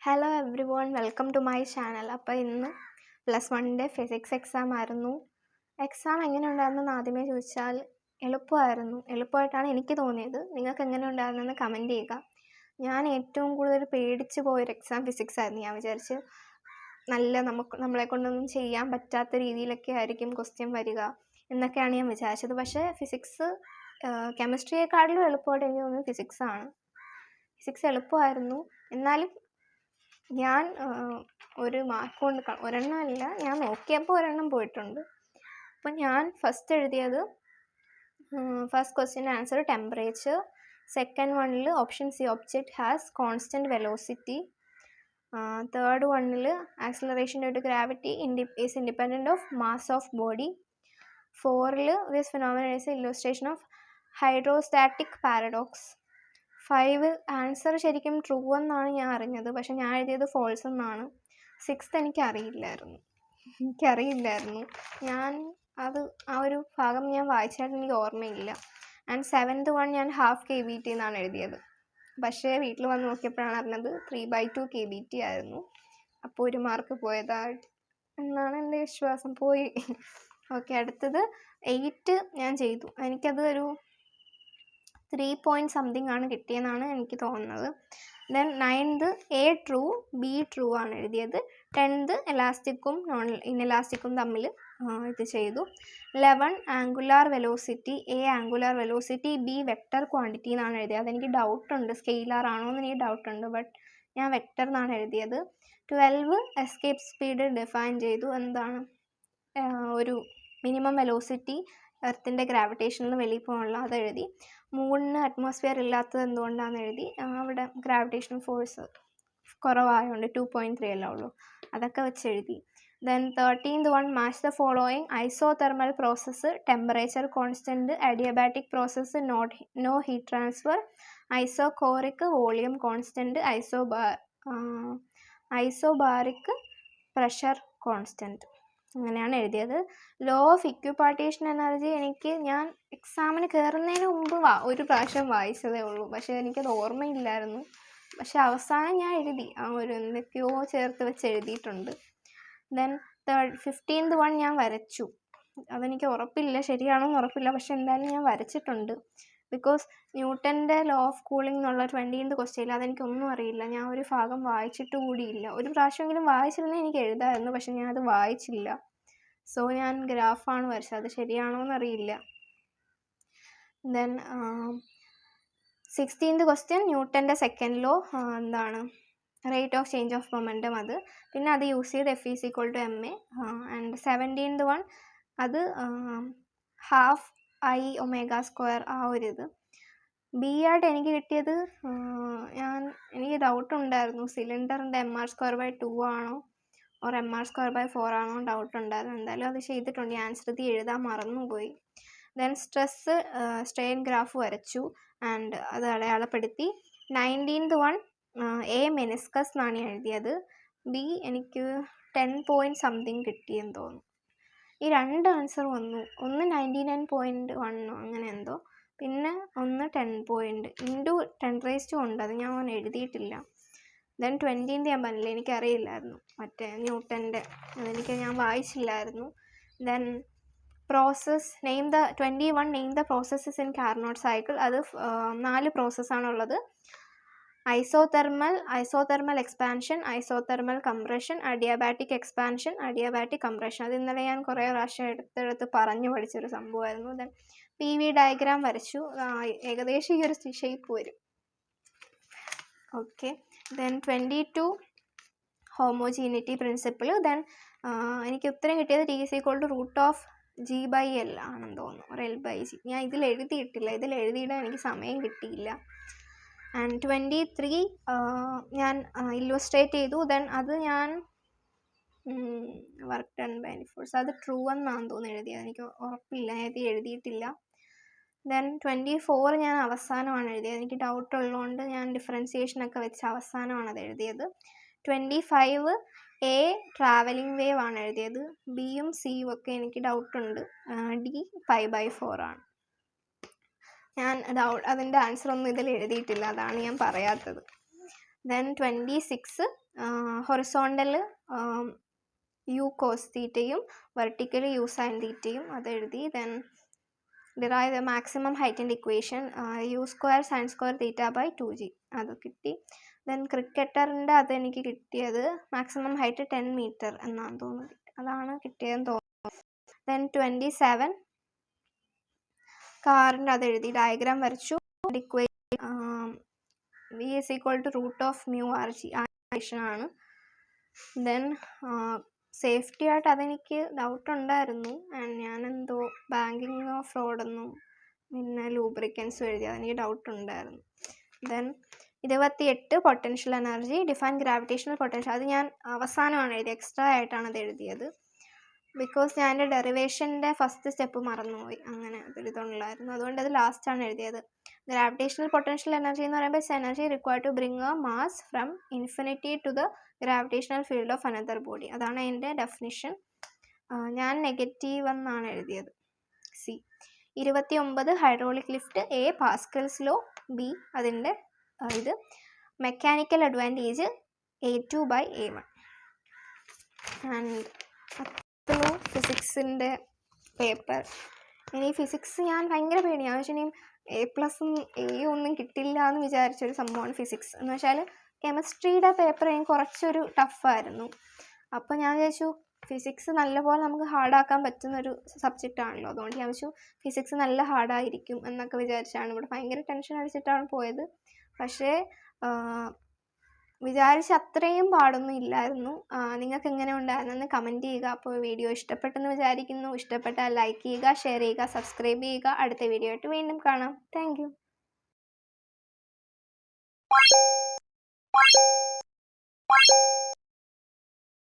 Hello everyone, welcome to my channel. അപ്പോൾ ഇന്ന് +1 physics exam ആയിരുന്നു. എക്സാം എങ്ങനെ ഉണ്ടായിരുന്നെന്ന് ആദ്യമേ ചോദിച്ചാൽ എളുപ്പമായിട്ടാണ് എനിക്ക് തോന്നിയത്. നിങ്ങൾക്ക് എങ്ങനെ ഉണ്ടായിരുന്നെന്ന് കമൻറ്റ് ചെയ്യുക. ഞാൻ ഏറ്റവും കൂടുതൽ പേടിച്ച് പോയൊരു എക്സാം ഫിസിക്സ് ആയിരുന്നു. ഞാൻ വിചാരിച്ച് നമ്മളെ കൊണ്ടൊന്നും ചെയ്യാൻ പറ്റാത്ത രീതിയിലൊക്കെ ആയിരിക്കും ക്വസ്റ്റ്യൻ വരിക എന്നൊക്കെയാണ് ഞാൻ വിചാരിച്ചത്. പക്ഷേ കെമിസ്ട്രിയെക്കാട്ടിലും എളുപ്പമായിട്ട് എനിക്ക് തോന്നുന്നത് ഫിസിക്സ് എളുപ്പമായിരുന്നു. എന്നാലും ഞാൻ ഒരു മാർക്ക് കൊണ്ട് ഒരെണ്ണമല്ല, ഞാൻ നോക്കിയപ്പോൾ ഒരെണ്ണം പോയിട്ടുണ്ട്. അപ്പം ഞാൻ ഫസ്റ്റ് ക്വസ്റ്റ്യൻ്റെ ആൻസർ ടെമ്പറേച്ചർ. സെക്കൻഡ് വണ്ണിൽ option C object has constant velocity. Third വണ്ണിൽ acceleration due to gravity is independent of mass of body. ഫോറിൽ this phenomenon is illustration of hydrostatic paradox. 5 answer ശരിക്കും ട്രൂ എന്നാണ് ഞാൻ അറിഞ്ഞത്, പക്ഷെ ഞാൻ എഴുതിയത് ഫോൾസ് എന്നാണ്. 6th എനിക്കറിയില്ലായിരുന്നു. ആ ഒരു ഭാഗം ഞാൻ വായിച്ചായിട്ട് എനിക്ക് ഓർമ്മയില്ല. ആൻഡ് 7th വൺ ഞാൻ ½ KBT എന്നാണ് എഴുതിയത്. പക്ഷേ വീട്ടിൽ വന്ന് നോക്കിയപ്പോഴാണ് അറിഞ്ഞത് 3/2 KBT ആയിരുന്നു. അപ്പോൾ ഒരു മാർക്ക് പോയതായിട്ട് എന്നാണ് എൻ്റെ വിശ്വാസം. പോയി. ഓക്കെ, അടുത്തത് 8 ഞാൻ ചെയ്തു. എനിക്കത് ഒരു 3 point സംതിങ് ആണ് കിട്ടിയെന്നാണ് എനിക്ക് തോന്നുന്നത്. Then 9th A true B true ആണ് എഴുതിയത്. 10th എലാസ്റ്റിക്കും ഇൻഎലാസ്റ്റിക്കും തമ്മിൽ ഇത് ചെയ്തു. 11 angular velocity, A angular velocity, B vector quantity എന്നാണ് എഴുതിയത്. അതെനിക്ക് ഡൗട്ടുണ്ട്, സ്കെയിലാർ ആണോ എന്ന് എനിക്ക് ഡൗട്ടുണ്ട്, ബട്ട് ഞാൻ വെക്റ്റർ എന്നാണ് എഴുതിയത്. 12 എസ്കേപ്പ് സ്പീഡ് ഡിഫൈൻ ചെയ്തു. എന്താണ് ഒരു മിനിമം വെലോസിറ്റി എർത്തിൻ്റെ ഗ്രാവിറ്റേഷനിൽ നിന്ന് വെളിയിൽ പോകാനുള്ള അത് എഴുതി. മൂണിന് അറ്റ്മോസ്ഫിയർ ഇല്ലാത്തത് എന്തുകൊണ്ടാണെന്ന് എഴുതി. അവിടെ ഗ്രാവിറ്റേഷണൽ ഫോഴ്സ് കുറവായതുകൊണ്ട് 2.3 അല്ല ഉള്ളൂ, അതൊക്കെ വെച്ച് എഴുതി. Then 13th one match the following: isothermal process, temperature constant, adiabatic process, no heat transfer, isochoric, volume constant, isobaric, pressure constant. അങ്ങനെയാണ് എഴുതിയത്. ലോ ഓഫ് ഇക്വിപാർട്ടീഷൻ എനർജി ഞാൻ എക്സാമിന് കയറുന്നതിന് മുമ്പ് ഒരു പ്രാവശ്യം വായിച്ചതേ ഉള്ളൂ, പക്ഷേ എനിക്കത് ഓർമ്മയില്ലായിരുന്നു. പക്ഷെ അവസാനം ഞാൻ എഴുതി, എന്തൊക്കെയോ ചേർത്ത് വെച്ച് എഴുതിയിട്ടുണ്ട്. ദെൻ 15th വൺ ഞാൻ വരച്ചു. അതെനിക്ക് ഉറപ്പില്ല, ശരിയാണോന്ന് ഉറപ്പില്ല, പക്ഷെ എന്തായാലും ഞാൻ വരച്ചിട്ടുണ്ട്. ബിക്കോസ് ന്യൂട്ടൻ്റെ ലോ ഓഫ് കൂളിംഗ് എന്നുള്ള 20th ക്വസ്റ്റ്യനിൽ അതെനിക്കൊന്നും അറിയില്ല. ഞാൻ ഒരു ഭാഗം വായിച്ചിട്ട് കൂടിയില്ല. ഒരു പ്രാവശ്യമെങ്കിലും വായിച്ചിരുന്നെങ്കിൽ എനിക്ക് എഴുതാമായിരുന്നു, പക്ഷെ ഞാൻ അത് വായിച്ചില്ല. സോ ഞാൻ ഗ്രാഫാണ് വരച്ചത്, അത് ശരിയാണോന്ന് അറിയില്ല. ദെൻ 16th ക്വസ്റ്റ്യൻ ന്യൂട്ടൻ്റെ സെക്കൻഡ് ലോ, എന്താണ് rate of change of momentum, അത് പിന്നെ അത് യൂസ് ചെയ്ത് F = ma. And 17th one അത് ½ I ω², ഇത് ബി ആയിട്ട് എനിക്ക് കിട്ടിയത്. എനിക്ക് ഡൗട്ടുണ്ടായിരുന്നു, സിലിണ്ടറിൻ്റെ mr²/2 ആണോ ഓർ mr²/4 ആണോ ഡൗട്ടുണ്ടായിരുന്നു. എന്തായാലും അത് ചെയ്തിട്ടുണ്ട്. ഞാൻ ആൻസർ എഴുതാൻ മറന്നുപോയി. ദെൻ സ്ട്രെയിൻ ഗ്രാഫ് വരച്ചു ആൻഡ് അത് അടയാളപ്പെടുത്തി. 19th വൺ A മെനിസ്കസ് എന്നാണ് എഴുതിയത്. ബി എനിക്ക് 10 point സംതിങ് കിട്ടിയെന്ന് തോന്നുന്നു. ഈ 2 ആൻസർ വന്നു. ഒന്ന് 99.1 അങ്ങനെ എന്തോ, പിന്നെ ഒന്ന് 10 point × 10⁻⁴ ഉണ്ട്, അത് ഞാൻ എഴുതിയിട്ടില്ല. ദെൻ 20th ഞാൻ പറഞ്ഞില്ല, എനിക്കറിയില്ലായിരുന്നു മറ്റേ ന്യൂട്ടൻ്റെ, ഞാൻ വായിച്ചില്ലായിരുന്നു. Then process 21 name the processes in Carnot cycle. അത് 4 പ്രോസസ്സാണുള്ളത്: isothermal expansion, isothermal compression, adiabatic expansion, adiabatic compression. അത് ഇന്നലെ ഞാൻ കുറേ പ്രാവശ്യം എടുത്ത് പറഞ്ഞു പഠിച്ചൊരു സംഭവമായിരുന്നു. ദെൻ PV ഡയഗ്രാം വരച്ചു. ഏകദേശം ഈ ഒരു ഷേപ്പ് വരും. Okay. Then 22 homogeneity principle. Then എനിക്ക് ഉത്തരം കിട്ടിയത് T = √g/L ആണെന്ന് തോന്നുന്നു, or L/g. ഞാൻ ഇതിൽ എഴുതിയിട്ടില്ല, എഴുതിയിടാൻ എനിക്ക് സമയം കിട്ടിയില്ല. ആൻഡ് 23 ഞാൻ ഇല്ലുസ്ട്രേറ്റ് ചെയ്തു. ദെൻ അത് ഞാൻ വർക്ക് ഡൺ ബൈ ഫോഴ്സ്, അത് ട്രൂ എന്നാണെന്ന് തോന്നുന്നു എഴുതിയത്, എനിക്ക് ഉറപ്പില്ല, എഴുതിയിട്ടില്ല. ദെൻ 24 ഞാൻ അവസാനമാണ് എഴുതിയത്. എനിക്ക് ഡൗട്ട് ഉള്ളതുകൊണ്ട് ഞാൻ ഡിഫറൻസിയേഷനൊക്കെ വെച്ച് അവസാനമാണ് അത് എഴുതിയത്. 25 A ട്രാവലിംഗ് വേവ് ആണ് എഴുതിയത്. ബിയും സിയും ഒക്കെ എനിക്ക് ഡൗട്ടുണ്ട്. D π/4 ആണ്. ഞാൻ അതിൻ്റെ ആൻസർ ഒന്നും ഇതിൽ എഴുതിയിട്ടില്ല, അതാണ് ഞാൻ പറയാത്തത്. ദെൻ 26 ഹൊറിസോണ്ടൽ യു കോസ് തീറ്റയും വെർട്ടിക്കൽ യു സൈൻ തീറ്റയും അതെഴുതി. ദെൻ ഡിറൈവ് ദ മാക്സിമം ഹൈറ്റിൻ്റെ equation u square sine square theta by 2g അത് കിട്ടി. ദെൻ ക്രിക്കറ്ററിൻ്റെ അതെനിക്ക് കിട്ടിയത് മാക്സിമം ഹൈറ്റ് 10 മീറ്റർ എന്നാണ് തോന്നുന്നത്, അതാണ് കിട്ടിയതെന്ന് തോന്നുന്നു. ദെൻ 27 കാറിൻ്റെ അതെഴുതി, ഡയഗ്രാം വരച്ചു. Equation v is equal to root of mu rg ആ ഇക്വേഷൻ ആണ്. ദെൻ സേഫ്റ്റി ആയിട്ട് അതെനിക്ക് ഡൗട്ട് ഉണ്ടായിരുന്നു, ആൻഡ് ഞാനെന്തോ ബാങ്കിങ്ങോ ഫ്രോഡൊന്നും പിന്നെ ലൂബ്രിക്കൻസും എഴുതി, അതെനിക്ക് ഡൗട്ട് ഉണ്ടായിരുന്നു. Then 28 potential energy define gravitational potential, അത് ഞാൻ അവസാനമാണ് എഴുതിയത്, എക്സ്ട്രാ ആയിട്ടാണ് അത് എഴുതിയത്. ബിക്കോസ് ഞാൻ എൻ്റെ ഡെറിവേഷൻ്റെ ഫസ്റ്റ് സ്റ്റെപ്പ് മറന്നുപോയി, അങ്ങനെ അതൊരിതുണ്ടായിരുന്നു, അതുകൊണ്ട് അത് ലാസ്റ്റാണ് എഴുതിയത്. ഗ്രാവിറ്റേഷണൽ പൊട്ടൻഷ്യൽ എനർജി എന്ന് പറയുമ്പോൾ it's energy required to bring a mass from infinity to the gravitational field of another body, അതാണ് എൻ്റെ ഡെഫിനിഷൻ. ഞാൻ നെഗറ്റീവ് എന്നാണ് എഴുതിയത്, C. 29 hydraulic lift A Pascal's law, B അതിൻ്റെ ഇത് മെക്കാനിക്കൽ അഡ്വാൻറ്റേജ് A2/A1. ആൻഡ് അത്രയും ഫിസിക്സിൻ്റെ പേപ്പർ. ഇനി ഫിസിക്സ് ഞാൻ ഭയങ്കര പേടിയാണ്, പക്ഷേ ഇനി A+ഉം A ഒന്നും കിട്ടില്ല എന്ന് വിചാരിച്ചൊരു സംഭവമാണ് ഫിസിക്സ്. എന്ന് വെച്ചാൽ കെമിസ്ട്രിയുടെ പേപ്പർ എനിക്ക് കുറച്ചൊരു ടഫായിരുന്നു. അപ്പോൾ ഞാൻ വിചാരിച്ചു ഫിസിക്സ് നല്ലപോലെ നമുക്ക് ഹാർഡാക്കാൻ പറ്റുന്നൊരു സബ്ജക്റ്റ് ആണല്ലോ, അതുകൊണ്ട് ഞാൻ വിചാരിച്ചു ഫിസിക്സ് നല്ല ഹാർഡായിരിക്കും എന്നൊക്കെ വിചാരിച്ചാണ്. ഇവിടെ ഭയങ്കര ടെൻഷൻ അടിച്ചിട്ടാണ് പോയത്, പക്ഷേ വിചാരിച്ച അത്രയും പാടൊന്നും ഇല്ലായിരുന്നു. നിങ്ങൾക്ക് എങ്ങനെ ഉണ്ടായിരുന്നെന്ന് കമൻറ്റ് ചെയ്യുക. അപ്പോൾ വീഡിയോ ഇഷ്ടപ്പെട്ടെന്ന് വിചാരിക്കുന്നു. ഇഷ്ടപ്പെട്ടാൽ ലൈക്ക് ചെയ്യുക, ഷെയർ ചെയ്യുക, സബ്സ്ക്രൈബ് ചെയ്യുക. അടുത്ത വീഡിയോ ആയിട്ട് വീണ്ടും കാണാം. Thank you.